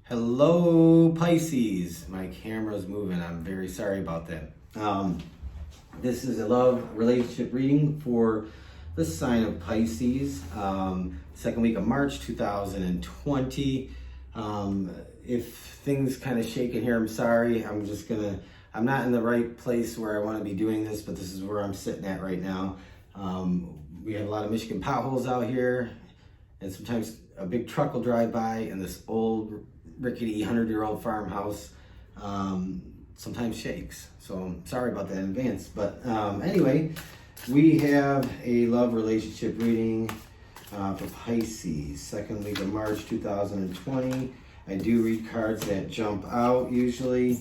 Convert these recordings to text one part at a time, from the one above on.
Hello, Pisces. My camera's moving. I'm very sorry about that. This is a love relationship reading for the sign of Pisces, second week of March 2020. If things kind of shaking here, I'm sorry. I'm not in the right place where I want to be doing this, but this is where I'm sitting at right now. We have a lot of Michigan potholes out here, and sometimes a big truck will drive by, and this old rickety 100-year-old farmhouse sometimes shakes. So I'm sorry about that in advance. But anyway, we have a love relationship reading for Pisces, second week of March 2020. I do read cards that jump out usually.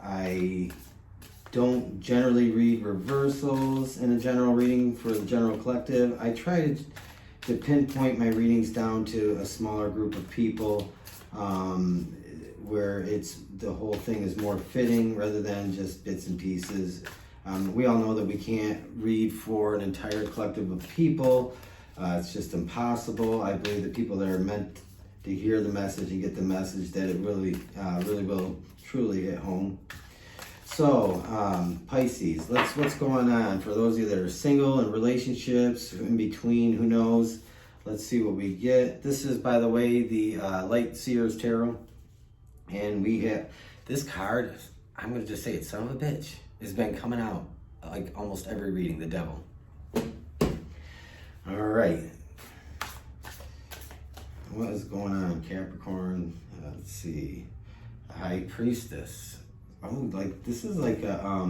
I don't generally read reversals in a general reading for the general collective. I try to pinpoint my readings down to a smaller group of people, where the whole thing is more fitting rather than just bits and pieces. We all know that we can't read for an entire collective of people. It's just impossible. I believe that people that are meant to hear the message and get the message, that it really will truly hit home. So, Pisces, what's going on? For those of you that are single, in relationships, in between, who knows? Let's see what we get. This is, by the way, the Light Seers Tarot. And we have this card, I'm going to just say it, son of a bitch, has been coming out like almost every reading, the Devil. All right. What is going on, Capricorn? Let's see. High Priestess. Oh, like this is like a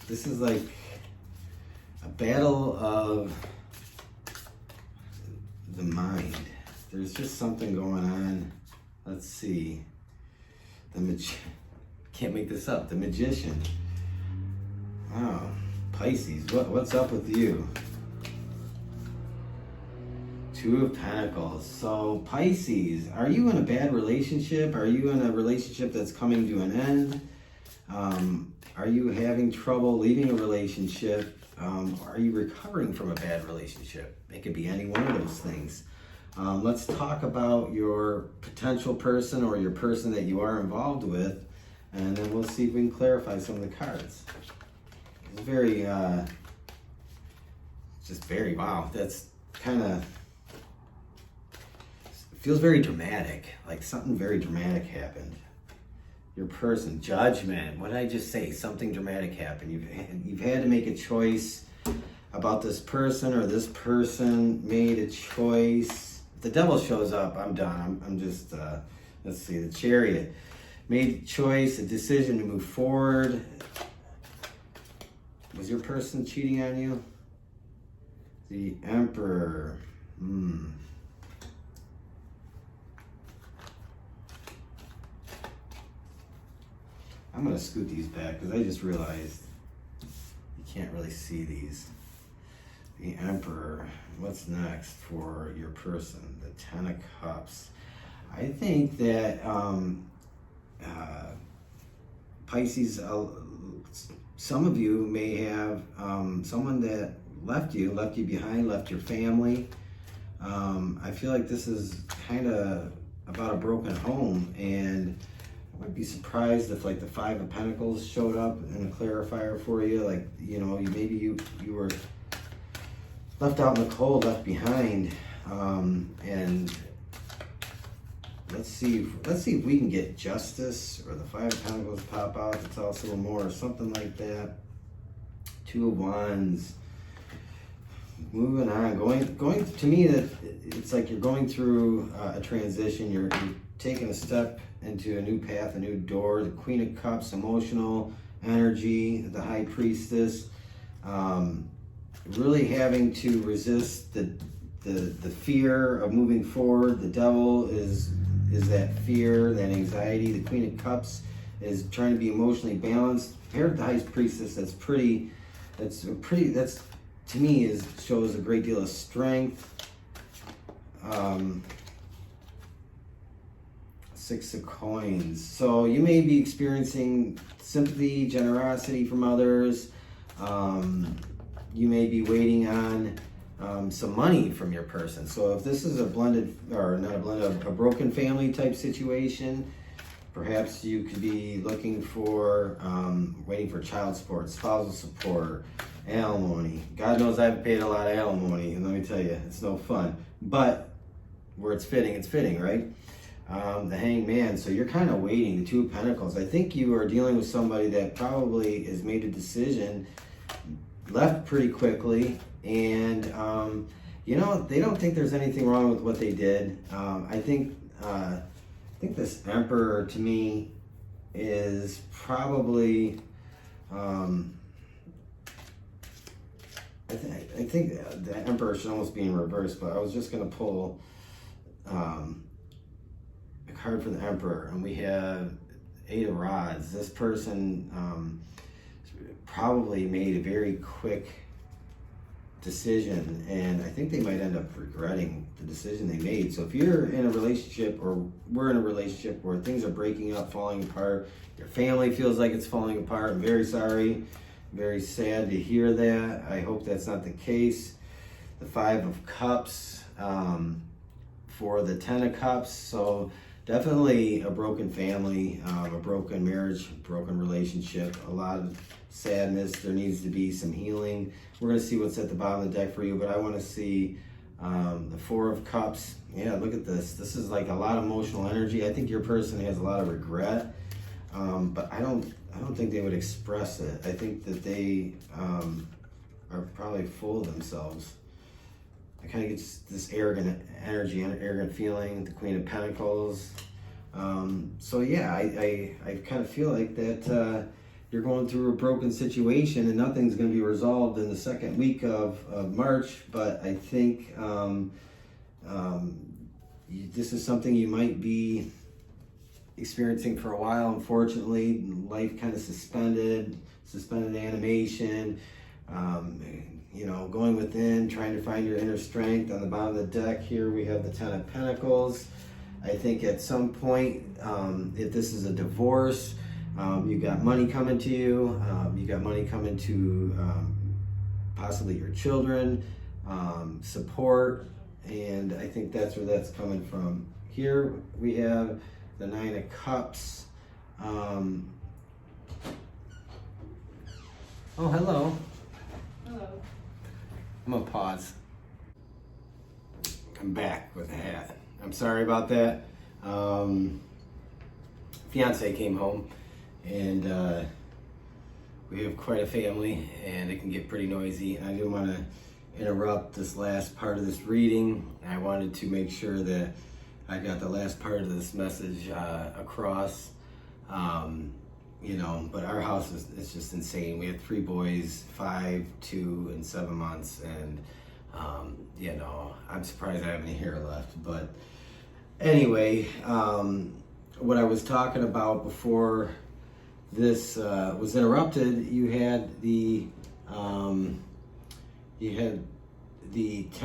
this is like a battle of the mind. There's just something going on. Let's see. Can't make this up. The Magician. Wow. Pisces, what's up with you? Two of Pentacles. So Pisces, are you in a bad relationship? Are you in a relationship that's coming to an end? Are you having trouble leaving a relationship? Are you recovering from a bad relationship? It could be any one of those things. Let's talk about your potential person or your person that you are involved with, and then we'll see if we can clarify some of the cards. It's very, wow, that's kind of, feels very dramatic, like something very dramatic happened. Your person, Judgment. What did I just say? Something dramatic happened. You've had to make a choice about this person, or this person made a choice. If the Devil shows up, I'm done. I'm just, let's see, the Chariot. Made a choice, a decision to move forward. Was your person cheating on you? The Emperor. I'm going to scoot these back because I just realized you can't really see these. The Emperor. What's next for your person? The Ten of Cups. I think that Pisces, some of you may have someone that left you behind, left your family. I feel like this is kind of about a broken home, and I would be surprised if like the Five of Pentacles showed up in a clarifier for you. Like, you know, maybe you were left out in the cold, left behind. And let's see if we can get justice, or the Five of Pentacles pop out to tell us a little more, or something like that. Two of Wands. Moving on, going to me, that it's like you're going through a transition. You're taking a step into a new path, a new door. The Queen of Cups, emotional energy. The High Priestess, really having to resist the fear of moving forward. The Devil is that fear, that anxiety. The Queen of Cups is trying to be emotionally balanced. Paired with the High Priestess, that's to me shows a great deal of strength. Six of Coins. So you may be experiencing sympathy, generosity from others. You may be waiting on some money from your person. So if this is a blended, or not a blended, a broken family type situation, perhaps you could be looking for, waiting for child support, spousal support, alimony. God knows I've paid a lot of alimony, and let me tell you, it's no fun. But where it's fitting, right? The Hanged Man. So you're kind of waiting, the Two of Pentacles. I think you are dealing with somebody that probably has made a decision, left pretty quickly, and they don't think there's anything wrong with what they did. I think this Emperor to me is probably I think the Emperor should almost be in reverse, but I was just gonna pull a card for the Emperor, and we have Eight of Rods. This person probably made a very quick decision, and I think they might end up regretting the decision they made. So if you're in a relationship, or we're in a relationship where things are breaking up, falling apart, your family feels like it's falling apart, I'm very sorry, very sad to hear that. I hope that's not the case. The Five of Cups for the Ten of Cups. So definitely a broken family, a broken marriage, broken relationship, a lot of sadness. There needs to be some healing. We're going to see what's at the bottom of the deck for you, but I want to see the Four of Cups. Yeah, look at this. This is like a lot of emotional energy. I think your person has a lot of regret, but I don't think they would express it. I think that they are probably full of themselves. I kind of get this arrogant energy, arrogant feeling, the Queen of Pentacles. So yeah, I kind of feel like that you're going through a broken situation and nothing's going to be resolved in the second week of March, but I think this is something you might be experiencing for a while. Unfortunately, life kind of suspended animation, going within, trying to find your inner strength. On the bottom of the deck here, we have the Ten of Pentacles. I think at some point, if this is a divorce, you got money coming to you, you got money coming to possibly your children, support, and I think that's where that's coming from. Here we have the Nine of Cups. Oh, hello. Hello. I'm gonna pause. I'm back with a hat. I'm sorry about that. Fiance came home, and we have quite a family, and it can get pretty noisy. I didn't want to interrupt this last part of this reading. I wanted to make sure that I got the last part of this message across. But our house is just insane. We have 3 boys, 5, 2, and 7 months, and I'm surprised I have any hair left. But anyway, what I was talking about before this was interrupted, you had the Ten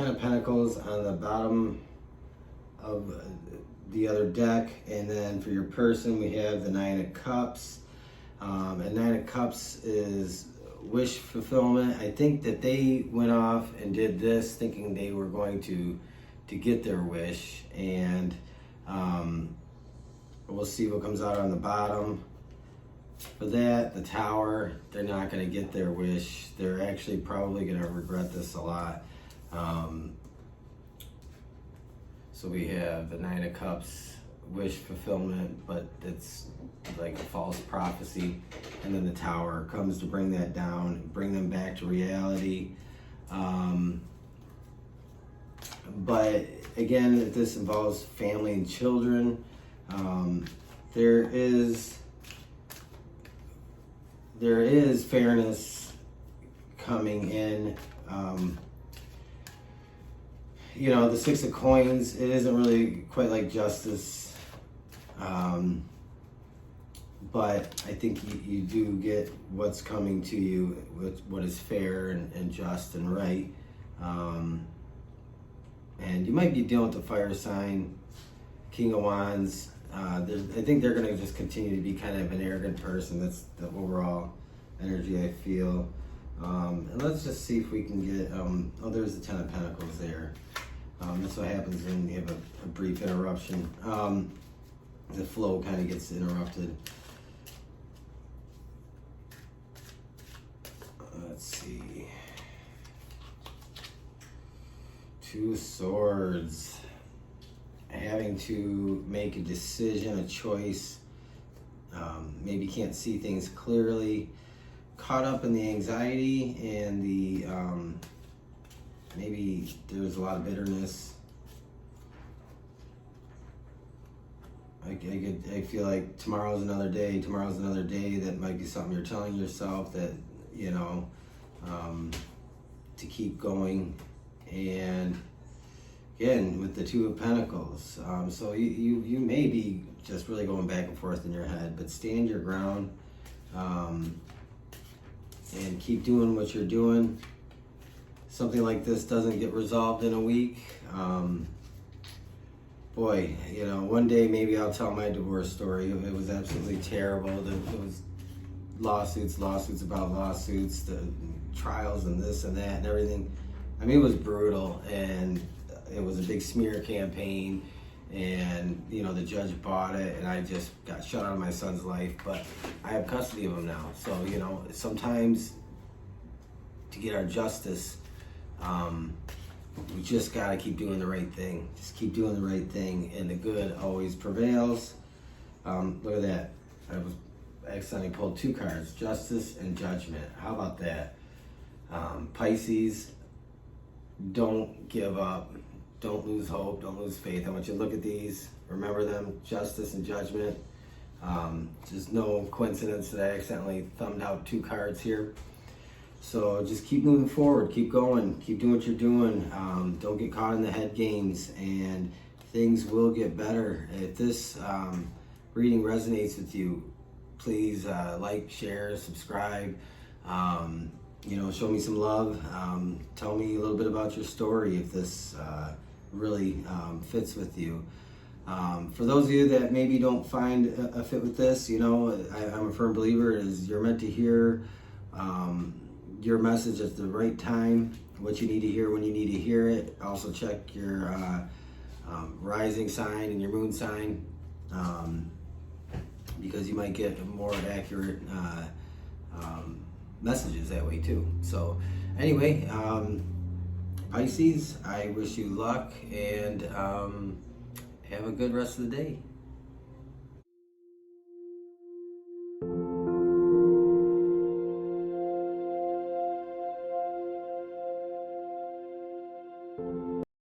of Pentacles on the bottom of the other deck, and then for your person we have the Nine of Cups, and Nine of Cups is wish fulfillment. I think that they went off and did this thinking they were going to get their wish, and we'll see what comes out on the bottom. For that, the Tower, they're not going to get their wish. They're actually probably going to regret this a lot. So we have the Nine of Cups, wish fulfillment, but it's like a false prophecy. And then the Tower comes to bring that down, bring them back to reality. But again, if this involves family and children, there is fairness coming in. The Six of Coins, it isn't really quite like justice, but I think you do get what's coming to you, with what is fair and just and right. And you might be dealing with the fire sign, King of Wands. I think they're going to just continue to be kind of an arrogant person. That's the overall energy I feel. And let's just see if we can get, oh, there's the Ten of Pentacles there. That's what happens when you have a brief interruption. The flow kind of gets interrupted. Let's see. Two of Swords. Having to make a decision, a choice. Maybe can't see things clearly. Caught up in the anxiety and the maybe there's a lot of bitterness. I feel like tomorrow's another day. Tomorrow's another day. That might be something you're telling yourself that, you know, to keep going. And again, with the Two of Pentacles, so you may be just really going back and forth in your head, but stand your ground, and keep doing what you're doing. Something like this doesn't get resolved in a week. Boy, you know, one day maybe I'll tell my divorce story. It was absolutely terrible. It was lawsuits about lawsuits, the trials and this and that and everything. I mean, it was brutal, and it was a big smear campaign, and, you know, the judge bought it, and I just got shut out of my son's life, but I have custody of him now. So, you know, sometimes to get our justice, we just gotta keep doing the right thing. Just keep doing the right thing, and the good always prevails. Look at that. I accidentally pulled two cards, Justice and Judgment. How about that? Pisces, don't give up. Don't lose hope. Don't lose faith. I want you to look at these. Remember them, Justice and Judgment. Just no coincidence that I accidentally thumbed out two cards here. So just keep moving forward, keep going, keep doing what you're doing. Don't get caught in the head games, and things will get better. If this reading resonates with you, please like, share, subscribe. You know, show me some love. Tell me a little bit about your story if this really fits with you. For those of you that maybe don't find a fit with this, you know, I'm a firm believer is you're meant to hear your message at the right time, what you need to hear when you need to hear it. Also check your rising sign and your moon sign, because you might get more accurate messages that way too. So anyway, Pisces, I wish you luck, and have a good rest of the day.